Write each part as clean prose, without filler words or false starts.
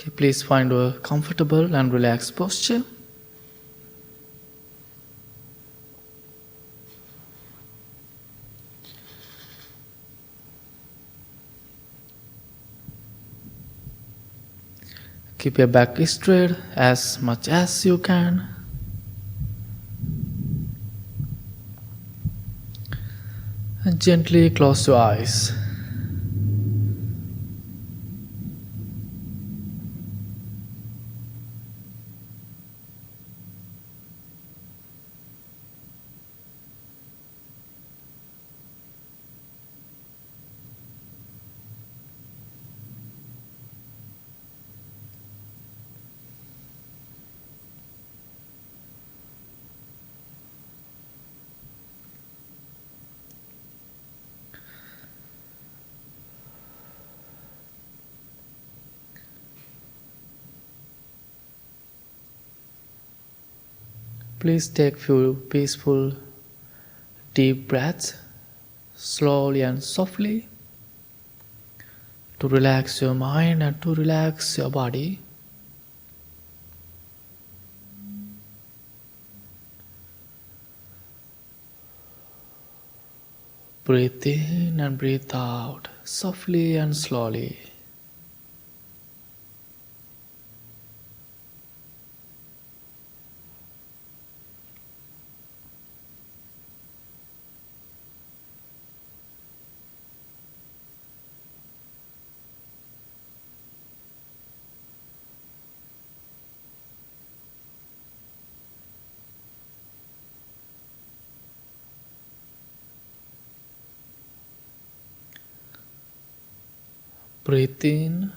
Okay, please find a comfortable and relaxed posture. Keep your back straight as much as you can. And gently close your eyes. Please take few peaceful deep breaths slowly and softly to relax your mind and to relax your body. Breathe in and breathe out softly and slowly. Breathe in,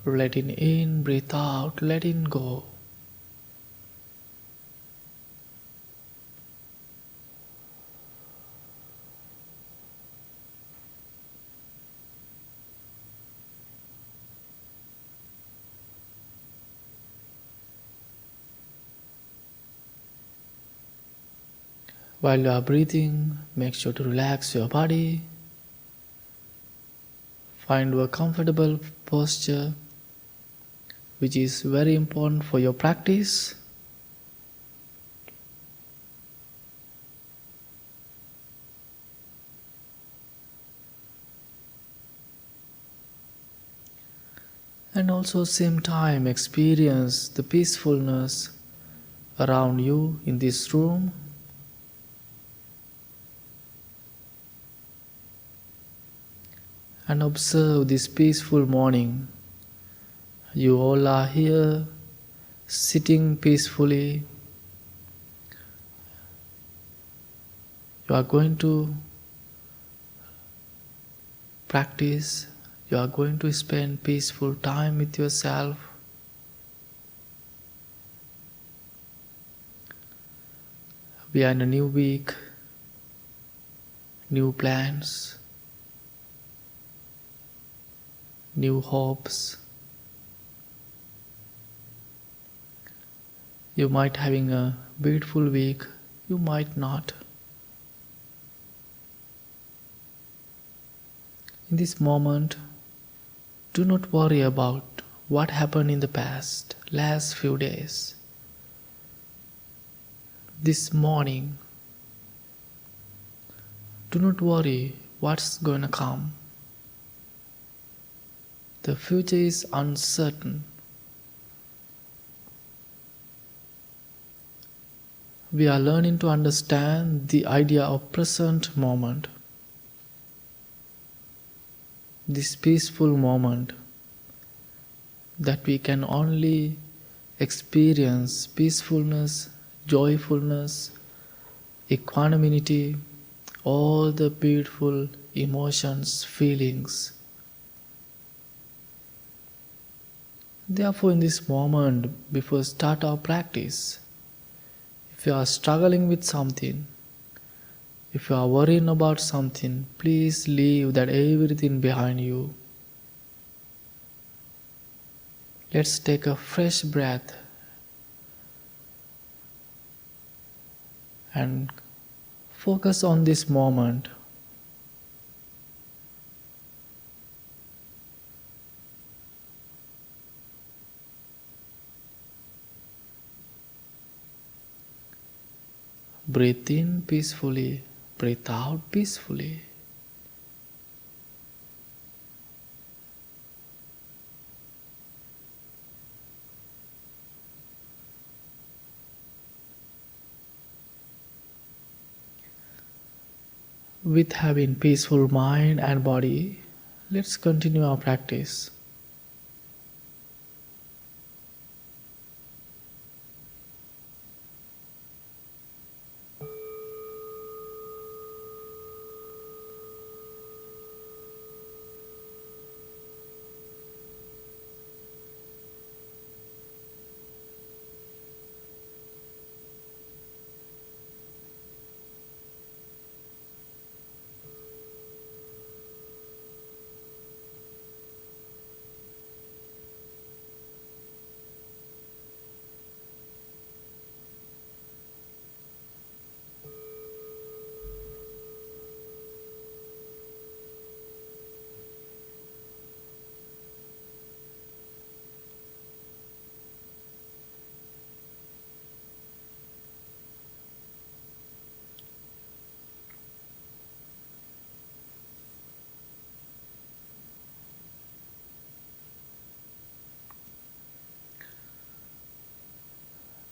letting in, breathe out, letting go. While you are breathing, make sure to relax your body. Find a comfortable posture, which is very important for your practice. And also same time experience the peacefulness around you in this room. And observe this peaceful morning. You all are here sitting peacefully. You are going to practice. You are going to spend peaceful time with yourself. We are in a new week, new plans, new hopes. You might having a beautiful week, you might not. In this moment, do not worry about what happened in the last few days. This morning, do not worry what's going to come. The future is uncertain. We are learning to understand the idea of present moment. This peaceful moment that we can only experience peacefulness, joyfulness, equanimity, all the beautiful emotions, feelings. Therefore, in this moment, before start our practice, if you are struggling with something, if you are worrying about something, please leave that everything behind you. Let's take a fresh breath and focus on this moment. Breathe in peacefully, breathe out peacefully. With having peaceful mind and body, let's continue our practice.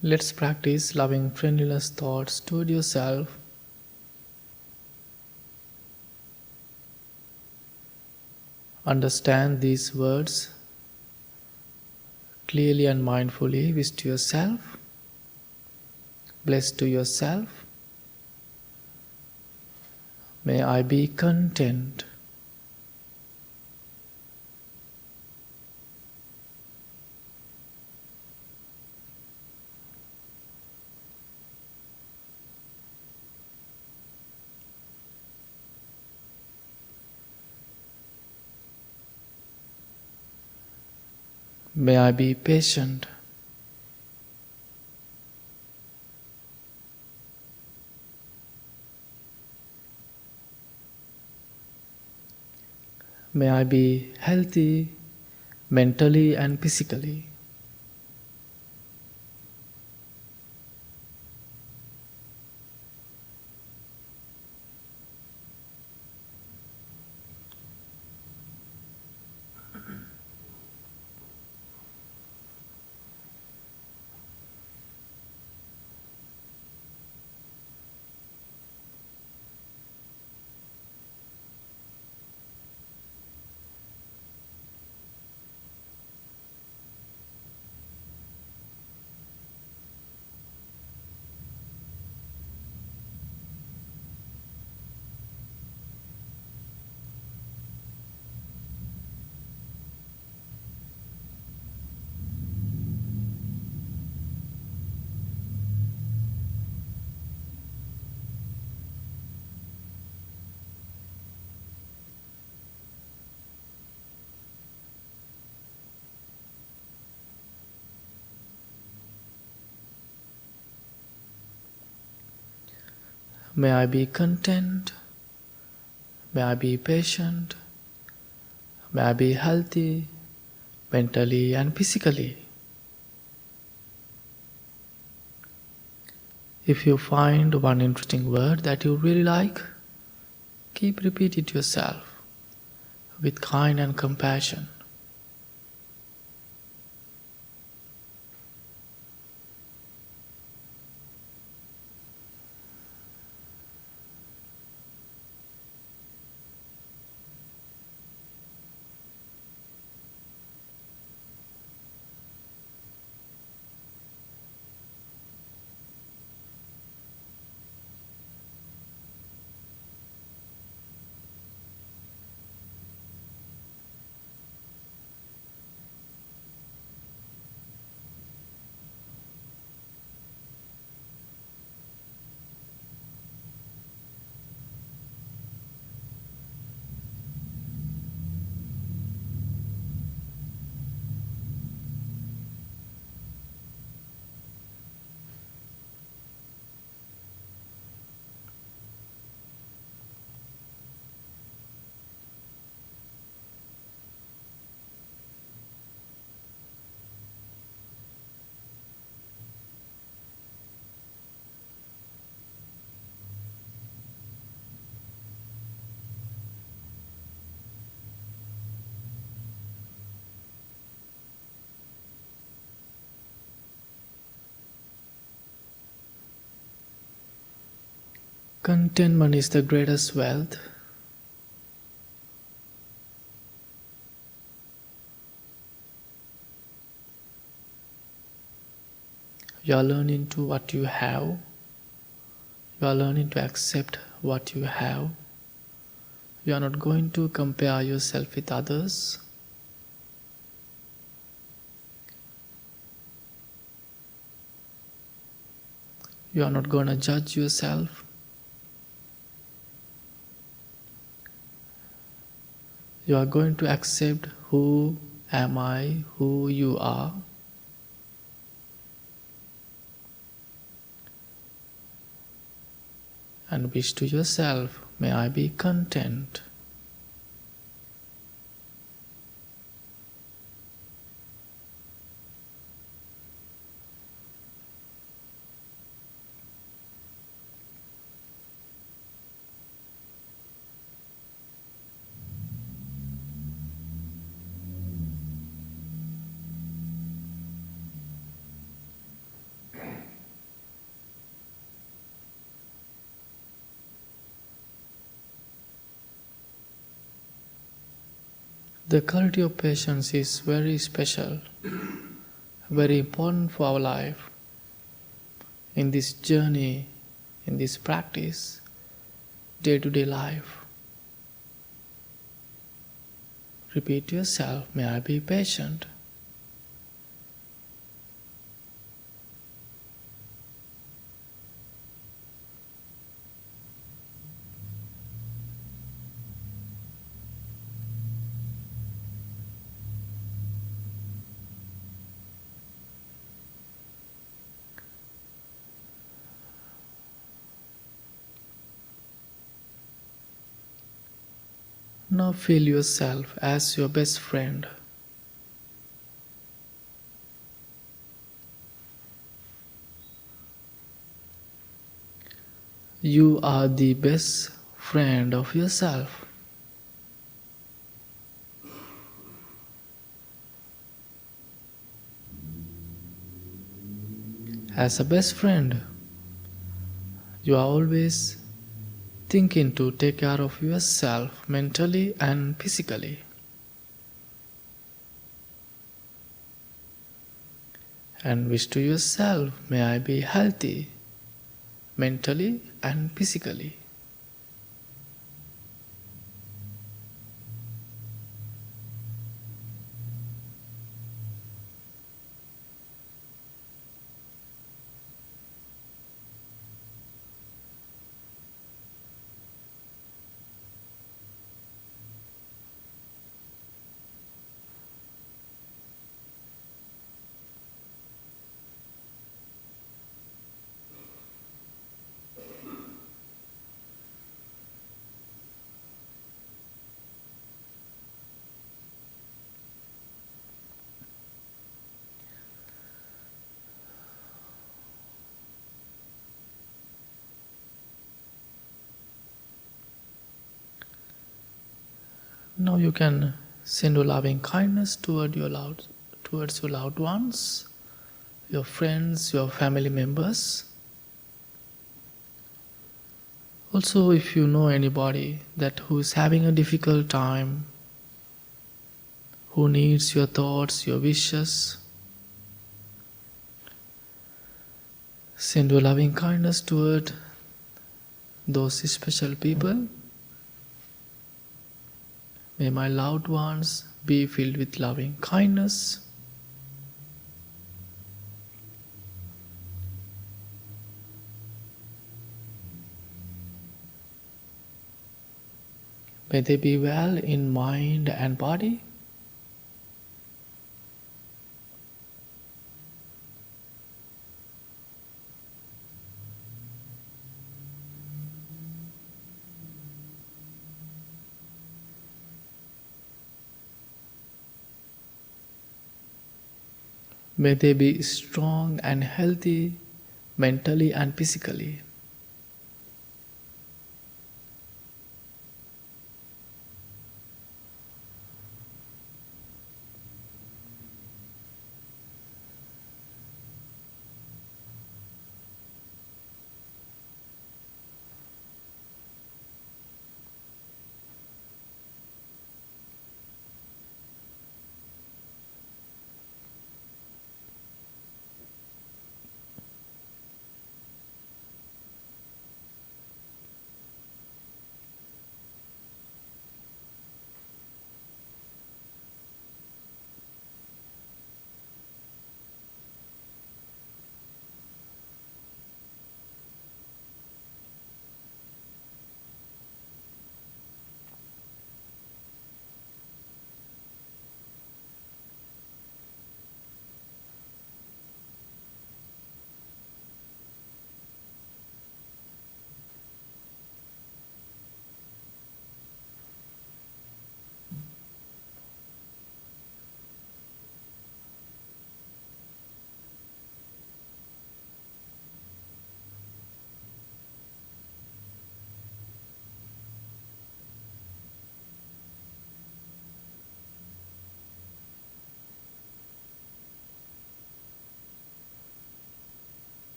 Let's practice loving friendliness thoughts toward yourself. Understand these words clearly and mindfully. Wish to yourself, bless to yourself. May I be content. May I be patient. May I be healthy mentally and physically. May I be content. May I be patient. May I be healthy mentally and physically. If you find one interesting word that you really like, keep repeating it yourself with kind and compassion. Contentment is the greatest wealth. You are learning to what you have. You are learning to accept what you have. You are not going to compare yourself with others. You are not going to judge yourself. You are going to accept who am I, who you are. And wish to yourself, may I be content. The quality of patience is very special, very important for our life. In this journey, in this practice, day-to-day life. Repeat to yourself, may I be patient. Now feel yourself as your best friend. You are the best friend of yourself. As a best friend, you are always thinking to take care of yourself mentally and physically. And wish to yourself, may I be healthy mentally and physically. Now you can send your loving kindness towards your loved ones, your friends, your family members. Also, if you know anybody who is having a difficult time, who needs your thoughts, your wishes, send your loving kindness toward those special people. May my loved ones be filled with loving kindness. May they be well in mind and body. May they be strong and healthy mentally and physically.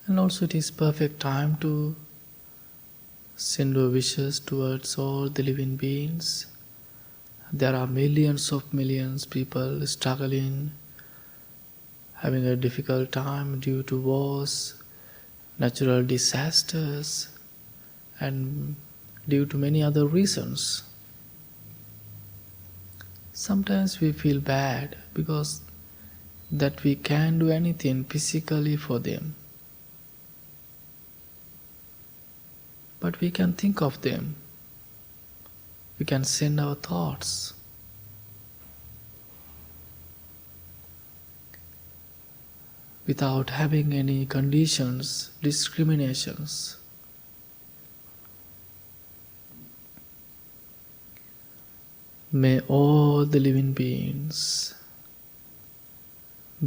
And also, it is perfect time to send your wishes towards all the living beings. There are millions of millions people struggling, having a difficult time due to wars, natural disasters, and due to many other reasons. Sometimes we feel bad because that we can't do anything physically for them. But we can think of them. We can send our thoughts. Without having any conditions, discriminations. May all the living beings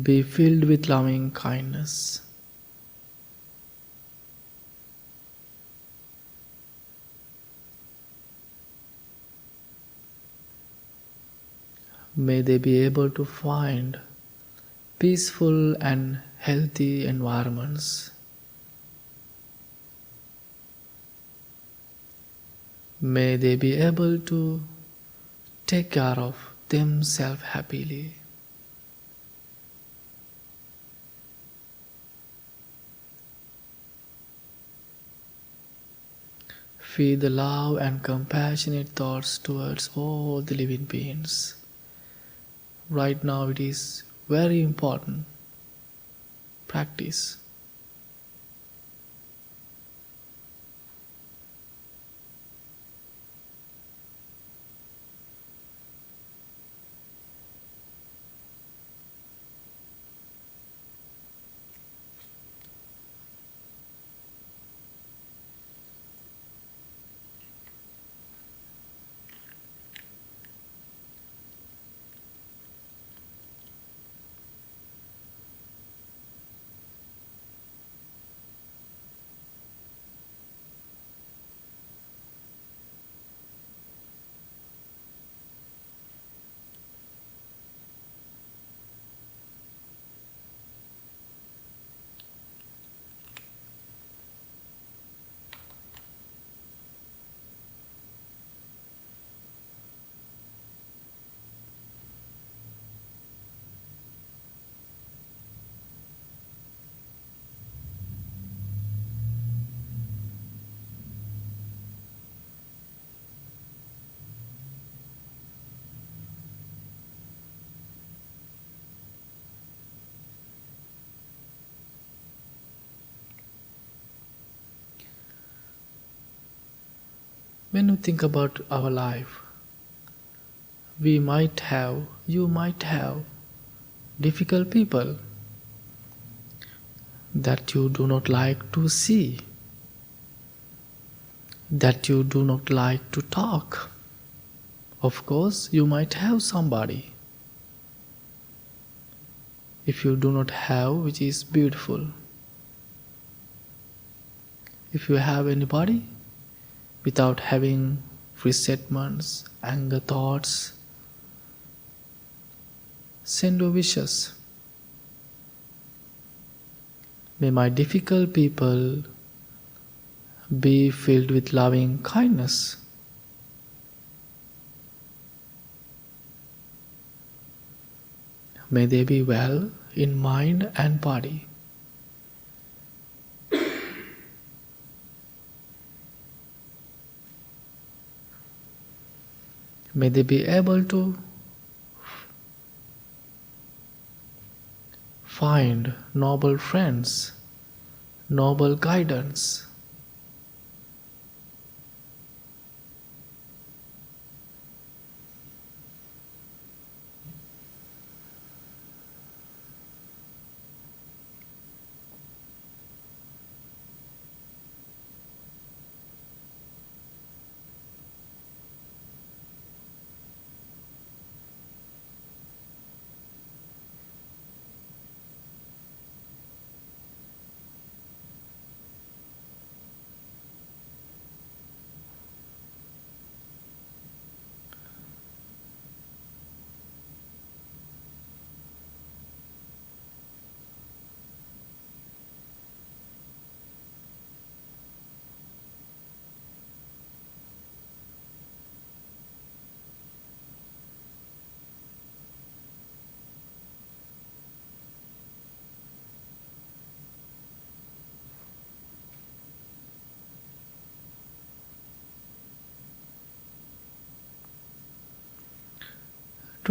be filled with loving kindness. May they be able to find peaceful and healthy environments. May they be able to take care of themselves happily. Feed the love and compassionate thoughts towards all the living beings. Right now it is very important practice. When you think about our life, you might have difficult people that you do not like to see, that you do not like to talk. Of course, you might have somebody. If you do not have, which is beautiful. If you have anybody, without having resentments, anger thoughts, send your wishes. May my difficult people be filled with loving kindness. May they be well in mind and body. May they be able to find noble friends, noble guidance.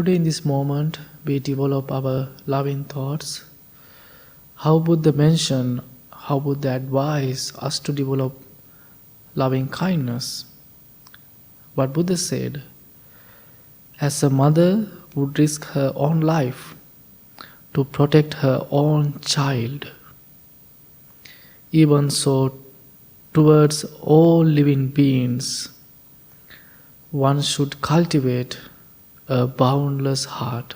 Today, in this moment, we develop our loving thoughts. How Buddha mentioned, how Buddha advised us to develop loving kindness. What Buddha said, as a mother would risk her own life to protect her own child, even so, towards all living beings, one should cultivate a boundless heart.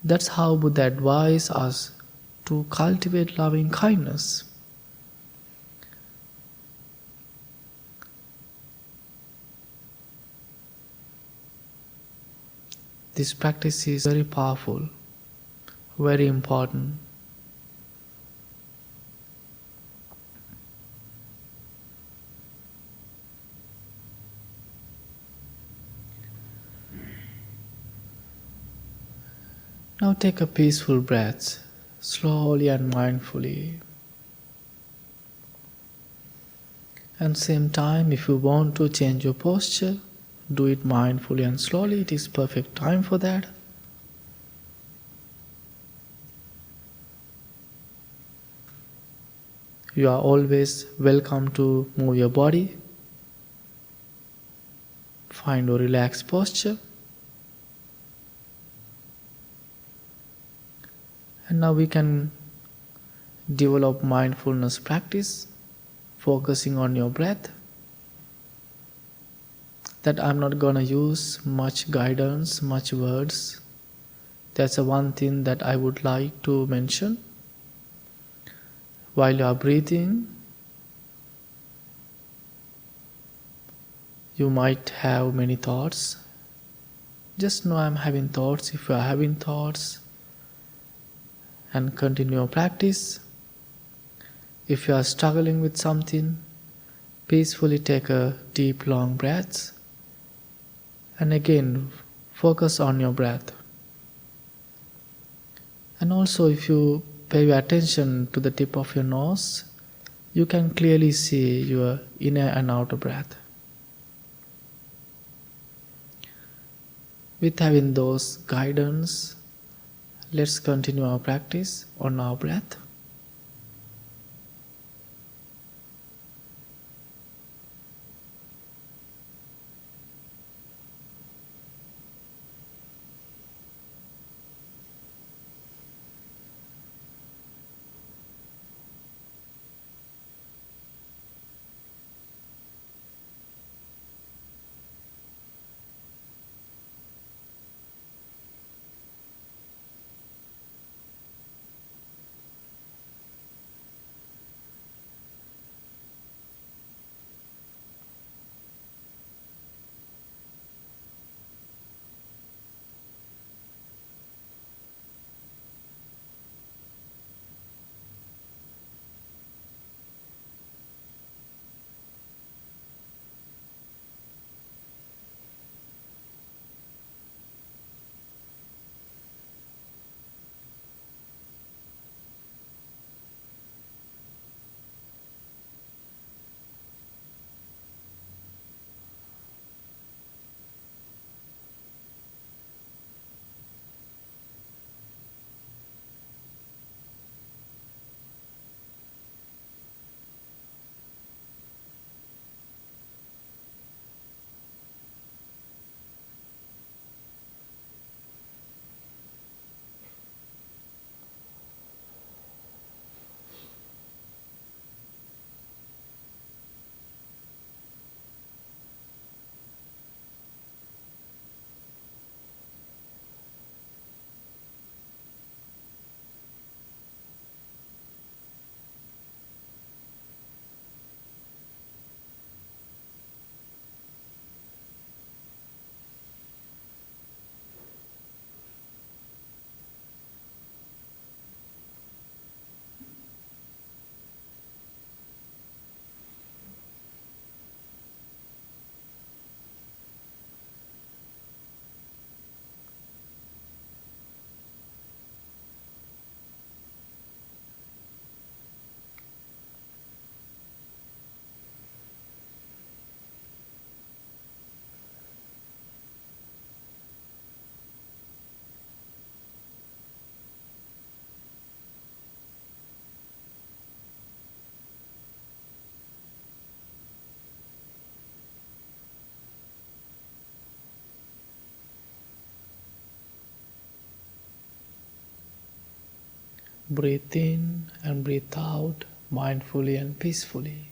That's how Buddha advised us to cultivate loving kindness. This practice is very powerful, very important. Now take a peaceful breath, slowly and mindfully. And same time, if you want to change your posture, do it mindfully and slowly. It is perfect time for that. You are always welcome to move your body. Find a relaxed posture. And now we can develop mindfulness practice, focusing on your breath. That I'm not gonna use much guidance, much words. That's the one thing that I would like to mention. While you are breathing, you might have many thoughts. Just know I'm having thoughts. If you are having thoughts, and continue your practice. If you are struggling with something, peacefully take a deep long breath and again focus on your breath. And also, if you pay your attention to the tip of your nose, you can clearly see your inner and outer breath. With having those guidance, let's continue our practice on our breath. Breathe in and breathe out mindfully and peacefully.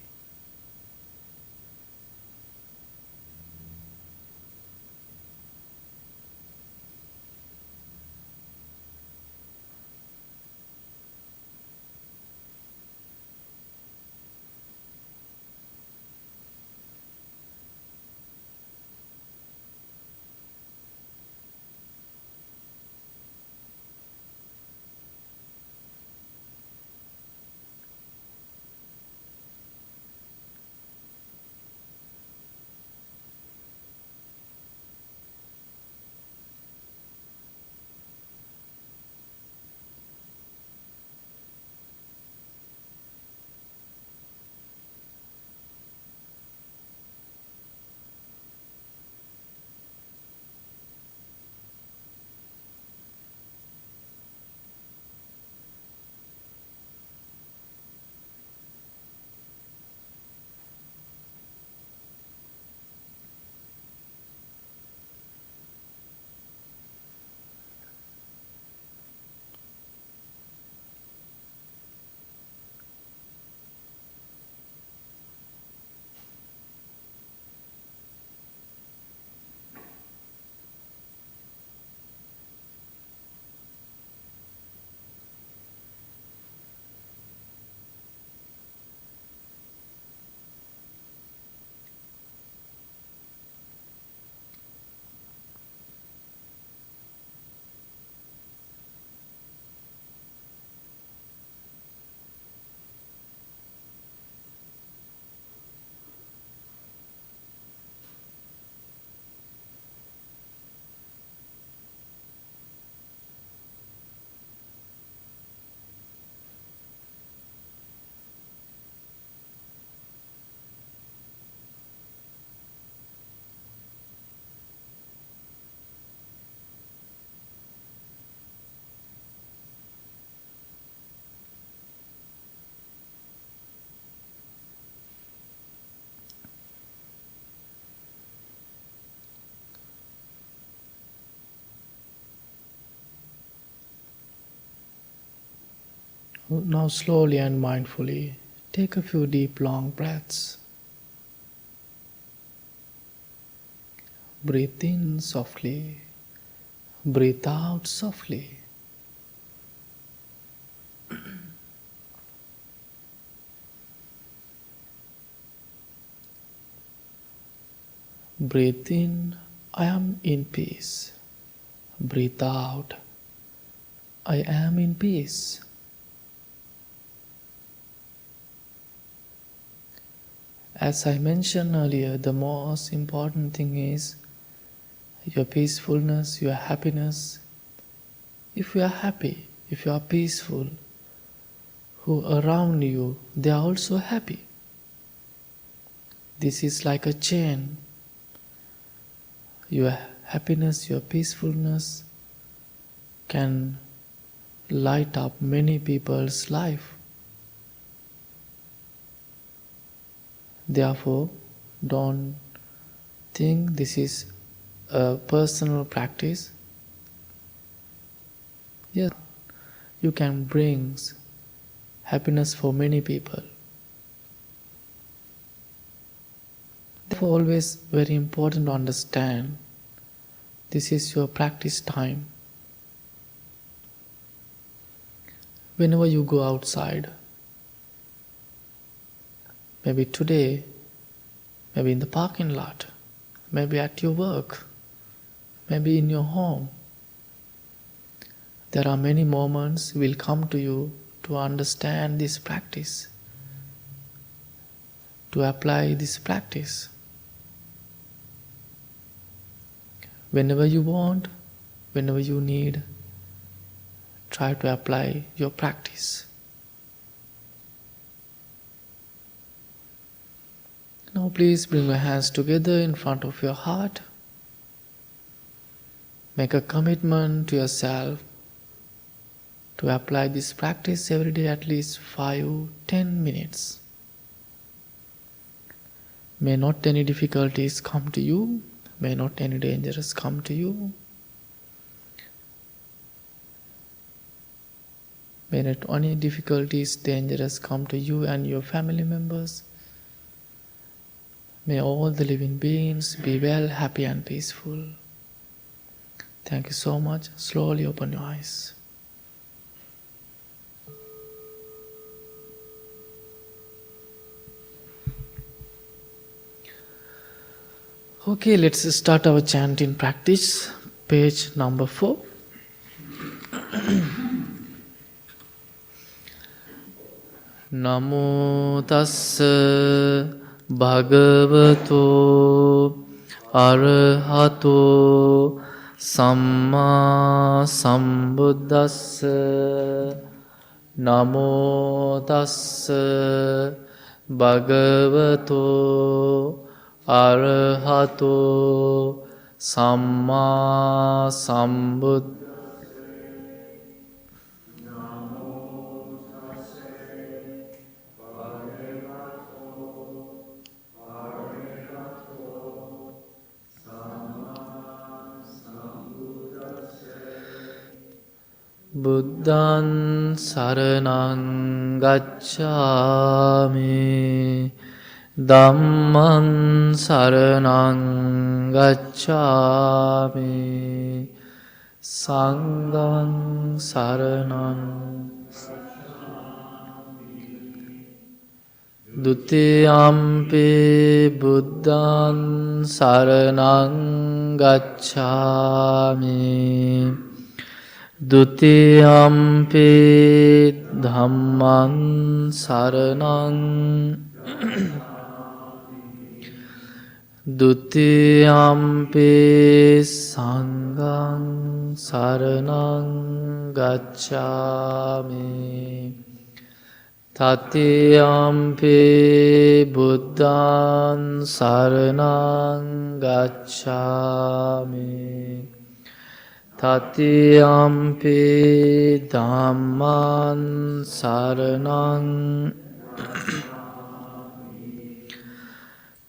Now, slowly and mindfully, take a few deep, long breaths. Breathe in softly, breathe out softly. Breathe in, I am in peace. Breathe out, I am in peace. As I mentioned earlier, the most important thing is your peacefulness, your happiness. If you are happy, if you are peaceful, who around you, they are also happy. This is like a chain. Your happiness, your peacefulness can light up many people's life. Therefore, don't think this is a personal practice. Yes, you can bring happiness for many people. Therefore, always very important to understand this is your practice time. Whenever you go outside, maybe today, maybe in the parking lot, maybe at your work, maybe in your home, there are many moments will come to you to understand this practice, to apply this practice. Whenever you want, whenever you need, try to apply your practice. Now please bring your hands together in front of your heart. Make a commitment to yourself to apply this practice every day at least 5-10 minutes. May not any difficulties come to you, may not any dangers come to you. May not any difficulties, dangerous come to you and your family members. May all the living beings be well, happy and peaceful. Thank you so much. Slowly open your eyes. Okay, let's start our chanting practice. Page number 4. Namo tassa bhagavato arahato samma sambuddhassa. Namo tassa bhagavato arahato samma sambuddhassa. Buddhaṃ saraṇaṃ gacchāmi, Dhammaṃ saraṇaṃ gacchāmi, Saṅghaṃ saraṇaṃ. Dutiyampi Buddhaṃ saraṇaṃ gacchāmi, Dutiyampi Dhammaṃ saraṇaṃ, Dutiyampi Saṅghaṃ saraṇaṃ gacchāmi, Tatiyampi Buddhaṃ saraṇaṃ gacchāmi, Tatiyampi Dhammaṃ saraṇaṃ,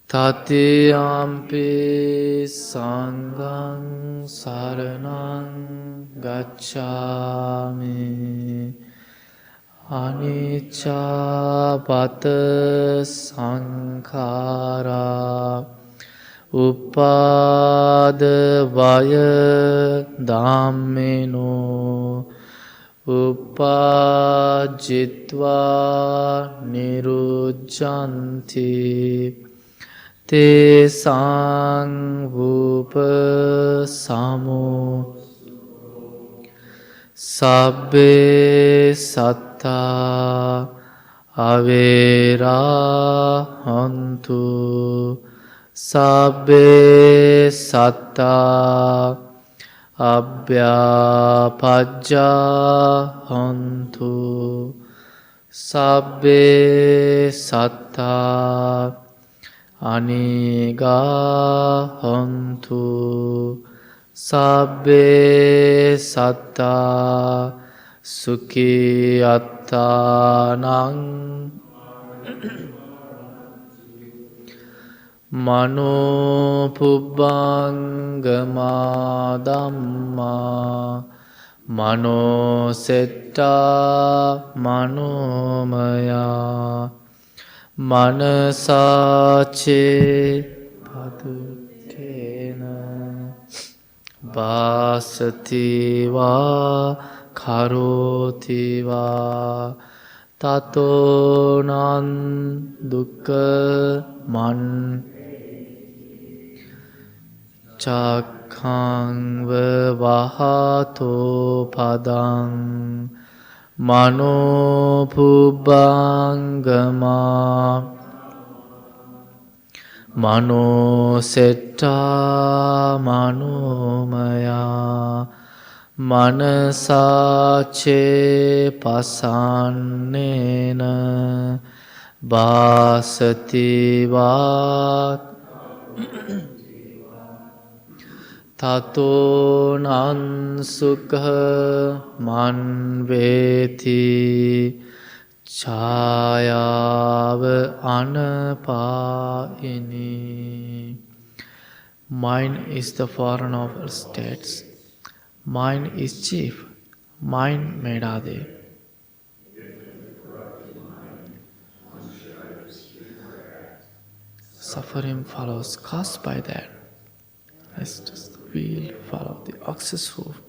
Tatiyampi Saṅghaṃ saraṇaṃ gacchāmi. Anicca pata saṅkhāra Uppada vaya dhammino, Uppajjitva nirujjanti, Te saṅvupa samo, Sabbe sattā averahantu, Sabbe sattā abhyapajjahantu, Sabbe sattā anigahantu, Sabbe sattā sukhiyattanaṃ. Mano pubbangama dhamma, Mano setta manomaya, Manasace padutena, Vasati va karoti va, Tato nan dukkha man Chakkhang vahato padang, Mano pubbangama, Mano setta manomaya, Manasace pasannena, Vasati va Tato nan sukha man veti, Chāyāva anapāyini. Mind is the foreign of all states. Mind is chief. Mind Medade. Suffering follows caused by that. As does the wheel follow the ox's hoof.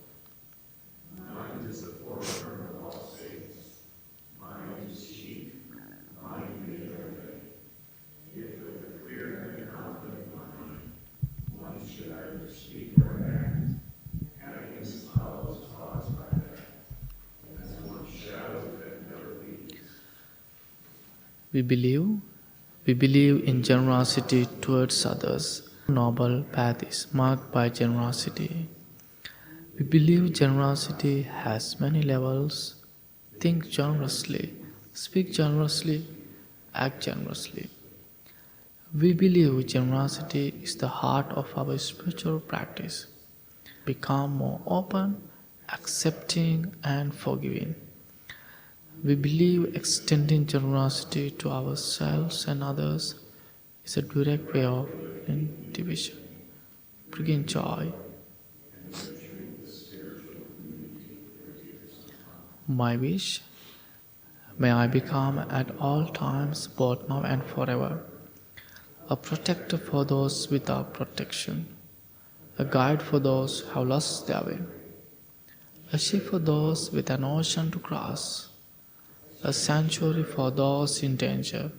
We believe in generosity towards others. Noble path is marked by generosity. We believe generosity has many levels. Think generously, speak generously, act generously. We believe generosity is the heart of our spiritual practice. Become more open, accepting, and forgiving. We believe extending generosity to ourselves and others is a direct way of division, bringing joy. My wish, may I become at all times, both now and forever, a protector for those without protection, a guide for those who have lost their way, a ship for those with an ocean to cross, a sanctuary for those in danger,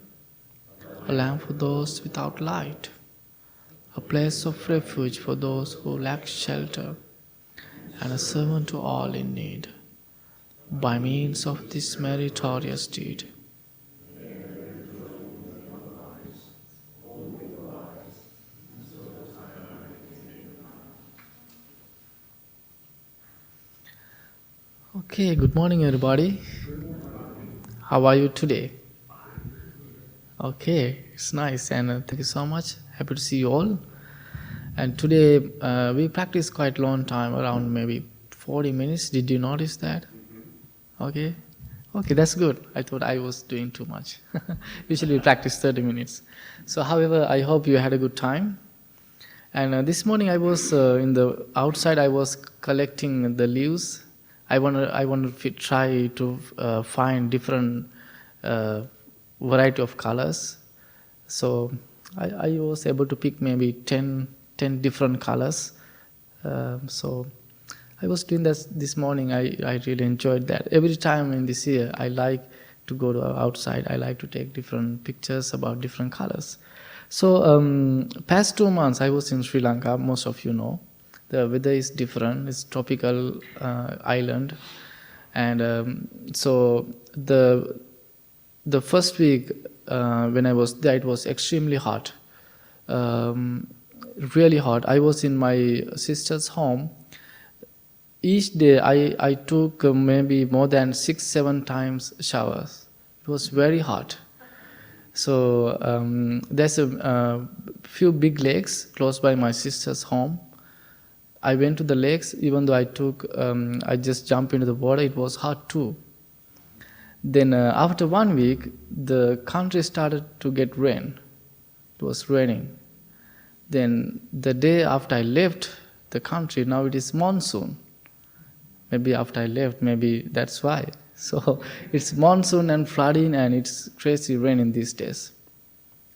a lamp for those without light, a place of refuge for those who lack shelter, and a servant to all in need. By means of this meritorious deed, okay, good morning, everybody. How are you today? Okay, it's nice, and thank you so much. Happy to see you all. And today we practiced quite long time, around maybe 40 minutes. Did you notice that? Okay, that's good. I thought I was doing too much. Usually we practice 30 minutes. So, however, I hope you had a good time. And this morning I was in the outside. I was collecting the leaves. I want to try to find different variety of colors. So I was able to pick maybe 10 different colors. So I was doing this morning. I really enjoyed that. Every time in this year, I like to go to outside. I like to take different pictures about different colors. So past 2 months, I was in Sri Lanka. Most of you know. The weather is different. It's tropical island, and so the first week when I was there, it was extremely hot, really hot. I was in my sister's home. Each day I took maybe more than 6-7 times showers. It was very hot. So there's a few big lakes close by my sister's home. I went to the lakes. Even though I just jumped into the water, it was hot too. Then after 1 week, the country started to get rain. It was raining. Then the day after I left the country, now it is monsoon. Maybe after I left, maybe that's why. So it's monsoon and flooding, and it's crazy rain in these days.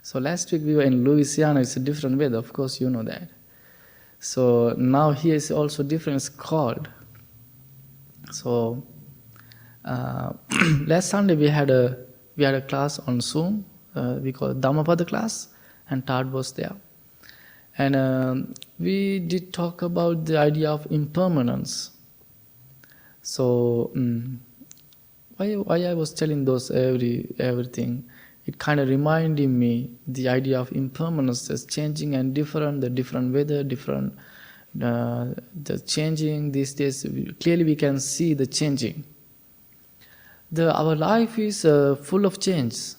So last week we were in Louisiana. It's a different weather, of course you know that. So now here is also different. It's cold. So last Sunday we had a class on Zoom. We call it Dhammapada class, and Tad was there. And we did talk about the idea of impermanence. So why I was telling those everything, it kind of reminded me the idea of impermanence as changing and different, the different weather, different the changing these days. Clearly we can see the changing. Our life is full of change.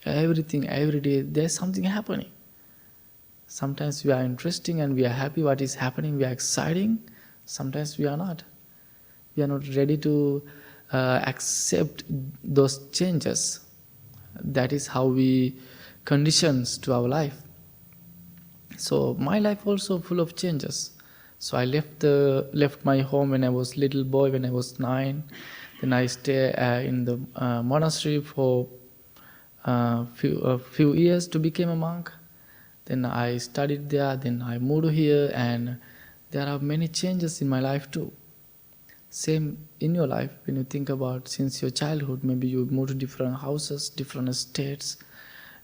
Everything, every day, there's something happening. Sometimes we are interesting and we are happy what is happening, we are exciting. Sometimes we are not. We are not ready to accept those changes. That is how we conditions to our life. So my life also full of changes. So I left my home when I was little boy, when I was 9. Then I stay in the monastery for a few years to become a monk. Then I studied there, then I moved here, and there are many changes in my life too. Same in your life when you think about since your childhood, maybe you moved to different houses, different states,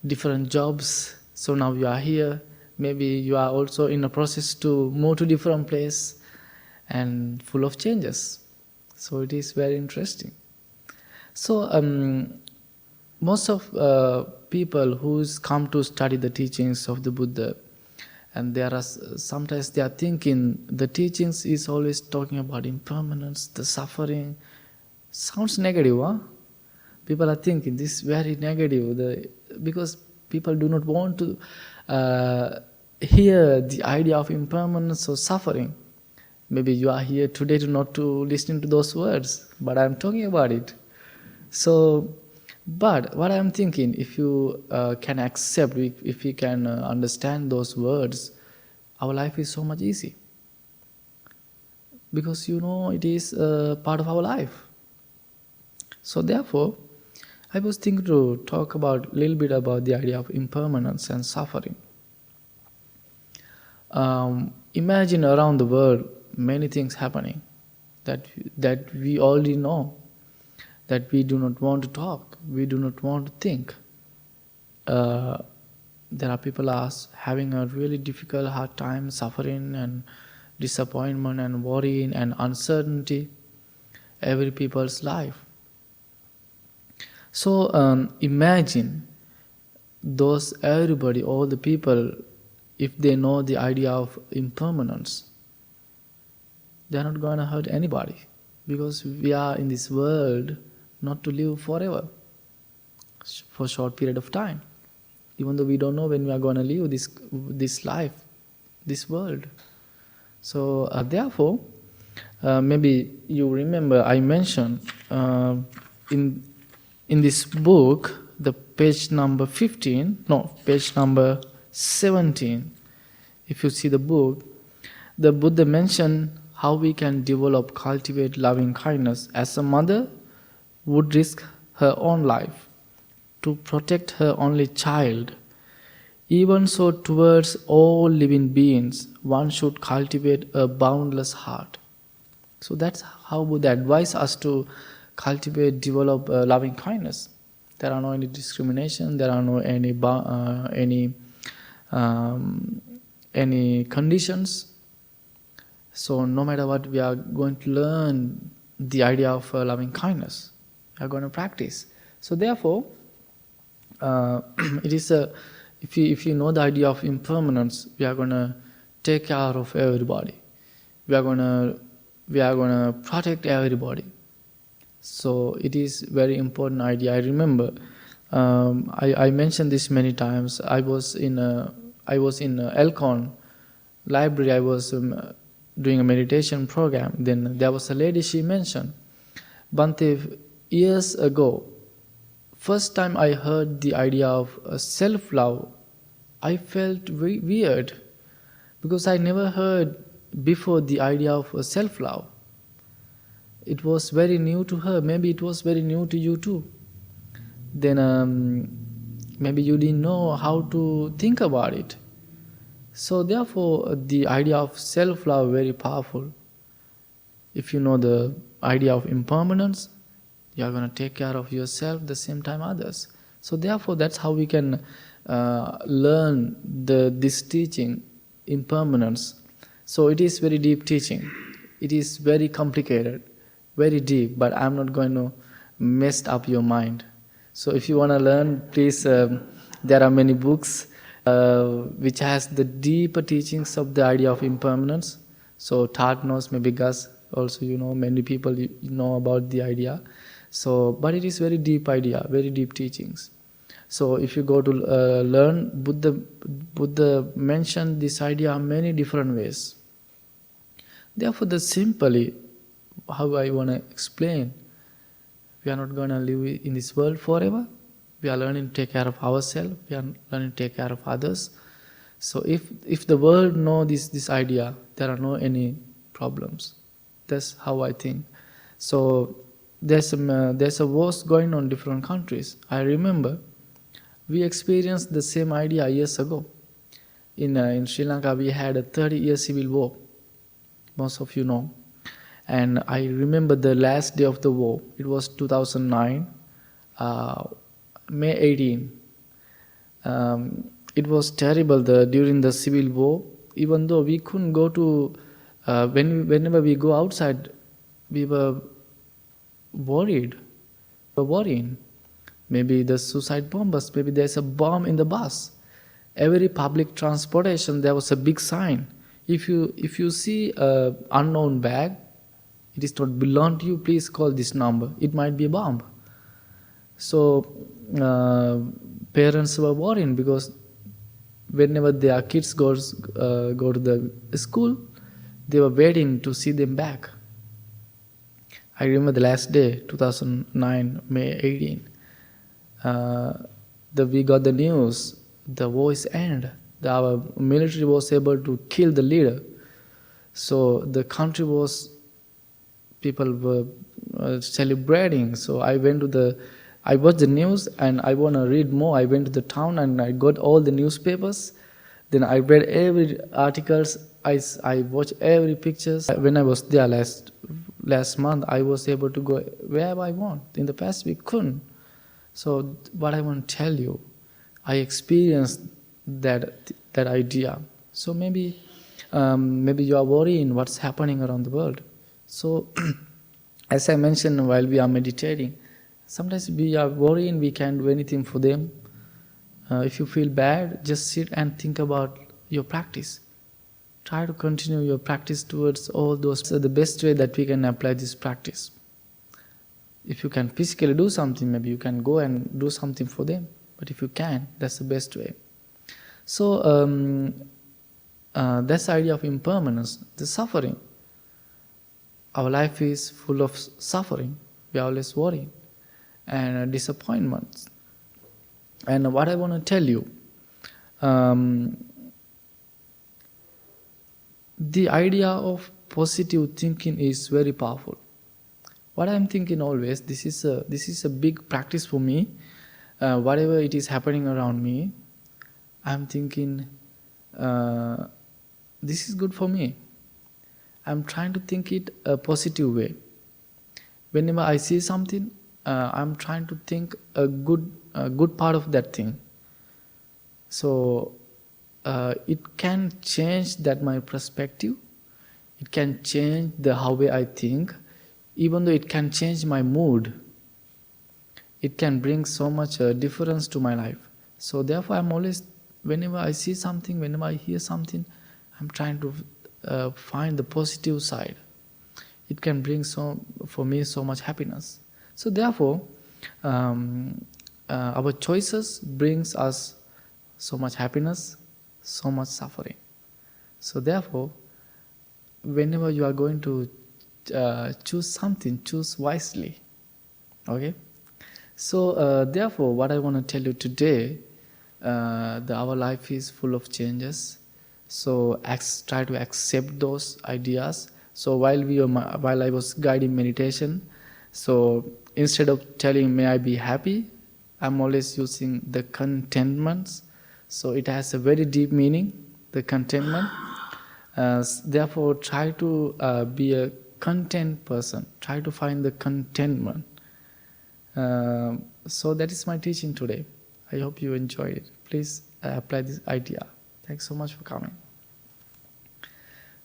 different jobs. So now you are here. Maybe you are also in a process to move to different place and full of changes. So it is very interesting. So most of people who's come to study the teachings of the Buddha, and there are sometimes they are thinking the teachings is always talking about impermanence, the suffering. Sounds negative, huh? People are thinking this very negative, because people do not want to hear the idea of impermanence or suffering. Maybe you are here today to not to listen to those words, but I am talking about it. So, but what I am thinking, if you can accept, if you can understand those words, our life is so much easy. Because it is part of our life. So therefore, I was thinking to talk about a little bit about the idea of impermanence and suffering. Imagine around the world many things happening that we already know, that we do not want to talk, we do not want to think. There are people having a really difficult, hard time, suffering and disappointment and worrying and uncertainty every people's life. So imagine everybody, all the people, if they know the idea of impermanence, they are not going to hurt anybody, because we are in this world not to live forever, for a short period of time, even though we don't know when we are going to leave this life, this world. So therefore, maybe you remember I mentioned in this book, the page number 17, if you see the book, the Buddha mentioned how we can cultivate loving kindness. As a mother would risk her own life to protect her only child, even so towards all living beings, one should cultivate a boundless heart. So that's how Buddha advised us to develop loving kindness. There are no any discrimination, there are no any conditions. So no matter what, we are going to learn the idea of loving kindness. We are going to practice. So therefore, it is if you know the idea of impermanence, we are going to take care of everybody. We are going to protect everybody. So it is very important idea. I remember I mentioned this many times. I was in Elkhorn library. I was doing a meditation program. Then there was a lady, she mentioned, Bhante, years ago, first time I heard the idea of self-love, I felt very weird, because I never heard before the idea of self-love. It was very new to her. Maybe it was very new to you too. Then maybe you didn't know how to think about it. So therefore, the idea of self-love is very powerful. If you know the idea of impermanence, you are going to take care of yourself, the same time others. So therefore, that's how we can learn this teaching, impermanence. So it is very deep teaching. It is very complicated, very deep, but I'm not going to mess up your mind. So if you want to learn, please, there are many books which has the deeper teachings of the idea of impermanence. So Tart knows, maybe Gus also, many people know about the idea. So, but it is very deep idea, very deep teachings. So if you go to learn, Buddha mentioned this idea in many different ways. Therefore, simply, how I want to explain, we are not going to live in this world forever. We are learning to take care of ourselves. We are learning to take care of others. So if the world know this idea, there are no any problems. That's how I think. So there's a wars going on in different countries. I remember We experienced the same idea years ago. In Sri Lanka, we had a 30-year civil war. Most of you know. And I remember the last day of the war. It was 2009, uh, May 18. It was terrible during the civil war. Even though we couldn't go to, whenever we go outside, we were worried. We were worrying. Maybe the suicide bombers. Maybe there's a bomb in the bus. Every public transportation there was a big sign. If you see a unknown bag, it is not belong to you. Please call this number. It might be a bomb. So parents were worrying because whenever their kids go to the school, they were waiting to see them back. I remember the last day, 2009, May 18. We got the news, the war is end. Our military was able to kill the leader. So the country was, people were celebrating. So I watched the news and I want to read more. I went to the town and I got all the newspapers. Then I read every articles. I watched every pictures. When I was there last month, I was able to go wherever I want. In the past, we couldn't. So what I want to tell you, I experienced that idea. So maybe you are worrying what's happening around the world. So as I mentioned while we are meditating, sometimes we are worrying we can't do anything for them. If you feel bad, just sit and think about your practice. Try to continue your practice towards all those. So the best way that we can apply this practice. If you can physically do something, maybe you can go and do something for them. But if you can, that's the best way. So that's the idea of impermanence, the suffering. Our life is full of suffering. We are always worrying and disappointments. And what I want to tell you, the idea of positive thinking is very powerful. What I'm thinking always, this is a big practice for me. Whatever it is happening around me, I'm thinking this is good for me. I'm trying to think it a positive way. Whenever I see something, I'm trying to think a good part of that thing. So it can change my perspective. It can change how way I think. Even though it can change my mood, it can bring so much difference to my life. So therefore, I'm always, whenever I see something, whenever I hear something, I'm trying to find the positive side. It can bring for me so much happiness. So therefore, our choices brings us so much happiness, so much suffering. So therefore, whenever you are going to choose something, choose wisely. Okay? So therefore, what I want to tell you today, our life is full of changes. So try to accept those ideas. So while I was guiding meditation, so instead of telling may I be happy, I'm always using the contentment. So it has a very deep meaning, the contentment. Therefore, try to be a content person. Try to find the contentment. So that is my teaching today. I hope you enjoyed it. Please apply this idea. Thanks so much for coming.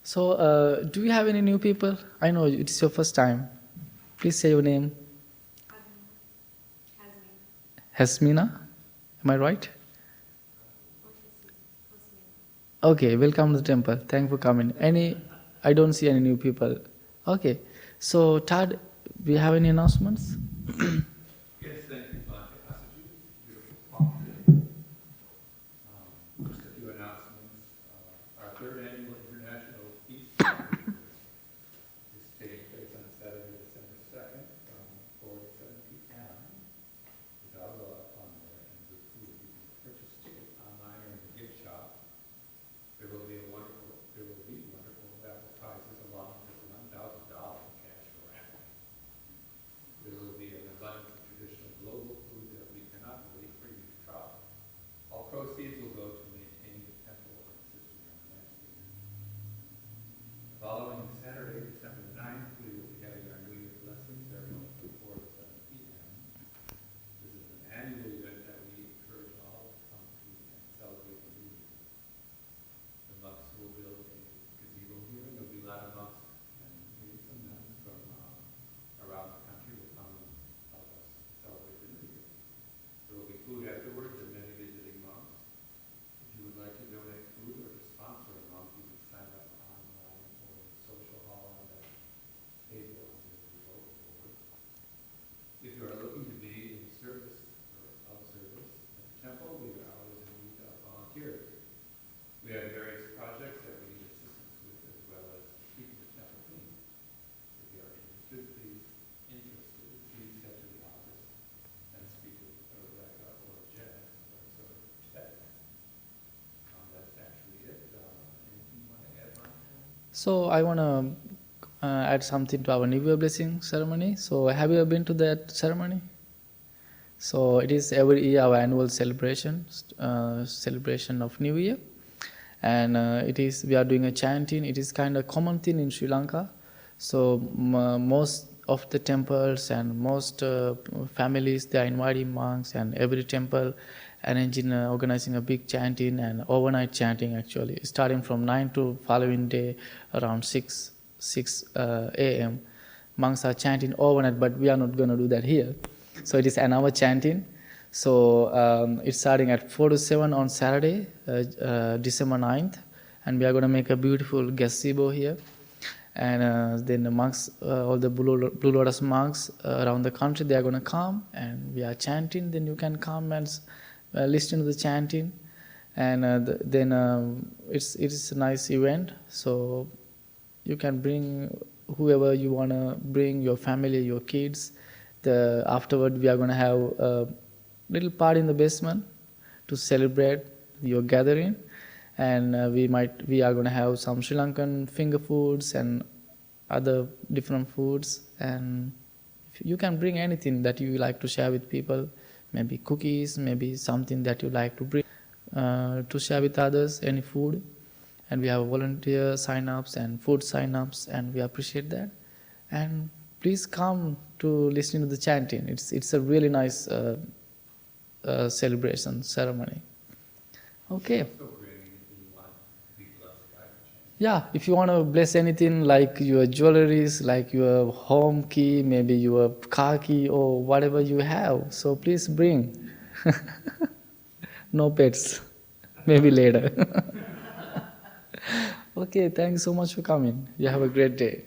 So, do you have any new people? I know it's your first time. Please say your name. Hasmina. Am I right? Okay, welcome to the temple. Thank you for coming. I don't see any new people. Okay, so Tad, do you have any announcements? Yes, thank you, Bhante Assaji. Beautiful talk today. Just a few announcements. Our third annual International Peace Conference is taking place on Saturday, December 2nd from 4 to 7 p.m. There's a lot of fun there and good food. You can purchase tickets online or in the gift shop. There will be wonderful raffle prizes along with $1,000 in cash for raffle. There will be an abundance So I want to add something to our New Year blessing ceremony. So have you ever been to that ceremony? So it is every year our annual celebration of New Year, and it is we are doing a chanting. It is kind of common thing in Sri Lanka. So most of the temples and most families they are inviting monks, and every temple arranging organizing a big chanting and overnight chanting actually starting from 9 to following day around 6 a.m. Monks are chanting overnight, but we are not going to do that here. So it is an hour chanting. So it's starting at 4 to 7 on Saturday, December 9th, and we are going to make a beautiful gazebo here. And then the monks, all the Blue Lotus monks around the country, they are going to come and we are chanting. Then you can come and listen to the chanting. And then it's a nice event. So you can bring whoever you want to bring, your family, your kids. Afterward we are going to have a little party in the basement to celebrate your gathering, and we are going to have some Sri Lankan finger foods and other different foods, and you can bring anything that you like to share with people, maybe cookies, maybe something that you like to bring to share with others, any food. And we have volunteer sign-ups and food sign-ups, and we appreciate that. And please come to listen to the chanting. It's a really nice celebration ceremony. Okay. So bring anything you want to be blessed by the chanting. Yeah, if you want to bless anything like your jewelries, like your home key, maybe your car key or whatever you have, so please bring. No pets. Maybe later. Okay, thanks so much for coming. You have a great day.